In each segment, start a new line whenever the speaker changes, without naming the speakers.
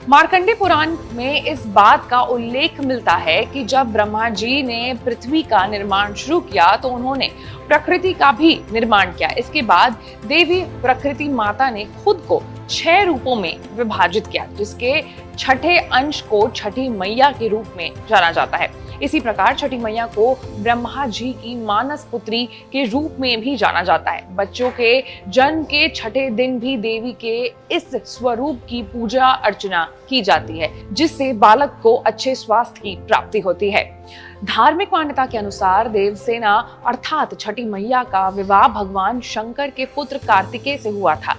मार्कंडे पुराण में इस बात का उल्लेख मिलता है कि जब ब्रह्मा जी ने पृथ्वी का निर्माण शुरू किया तो उन्होंने प्रकृति का भी निर्माण किया। इसके बाद देवी प्रकृति माता ने खुद को 6 रूपों में विभाजित किया, जिसके छठे अंश को छठी मैया के रूप में जाना जाता है। इसी प्रकार छठी मैया को ब्रह्मा जी की मानस पुत्री के रूप में भी जाना जाता है। बच्चों के जन्म के छठे दिन भी देवी के इस स्वरूप की पूजा अर्चना की जाती है, जिससे बालक को अच्छे स्वास्थ्य की प्राप्ति होती है। धार्मिक मान्यता के अनुसार देवसेना अर्थात छठी मैया का विवाह भगवान शंकर के पुत्र कार्तिकेय से हुआ था।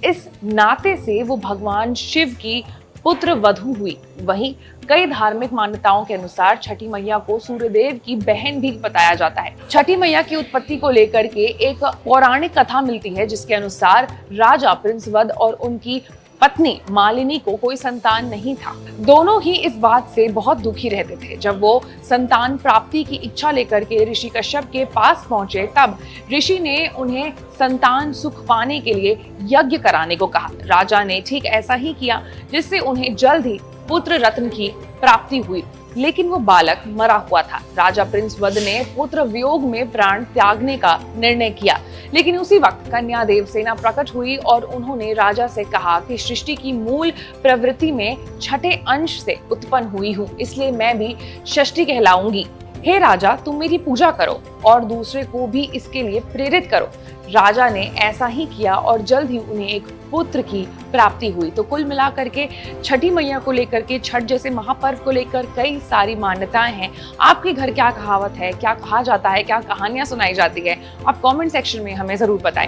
इस नाते से वो भगवान शिव की पुत्र वधू हुई। वहीं कई धार्मिक मान्यताओं के अनुसार छठी मैया को सूर्यदेव की बहन भी बताया जाता है। छठी मैया की उत्पत्ति को लेकर के एक पौराणिक कथा मिलती है, जिसके अनुसार राजा प्रिंस वध और उनकी पत्नी मालिनी को कोई संतान नहीं था। दोनों ही इस बात से बहुत दुखी रहते थे। जब वो संतान प्राप्ति की इच्छा लेकर के ऋषि कश्यप के पास पहुंचे, तब ऋषि ने उन्हें संतान सुख पाने के लिए यज्ञ कराने को कहा। राजा ने ठीक ऐसा ही किया, जिससे उन्हें जल्द ही पुत्र रत्न की प्राप्ति हुई, लेकिन वो बालक मरा हुआ था। राजा प्रिंस वध ने पुत्र वियोग में प्राण त्यागने का निर्णय किया, लेकिन उसी वक्त कन्या देवसेना प्रकट हुई और उन्होंने राजा से कहा कि सृष्टि की मूल प्रवृत्ति में छठे अंश से उत्पन्न हुई हूँ, इसलिए मैं भी षष्ठी कहलाऊंगी। हे राजा, तुम मेरी पूजा करो और दूसरे को भी इसके लिए प्रेरित करो। राजा ने ऐसा ही किया और जल्द ही उन्हें एक पुत्र की प्राप्ति हुई। तो कुल मिलाकर के छठी मैया को लेकर के, छठ जैसे महापर्व को लेकर कई सारी मान्यताएं हैं। आपके घर क्या कहावत है, क्या कहा जाता है, क्या कहानियां सुनाई जाती है, आप कमेंट सेक्शन में हमें जरूर बताएं।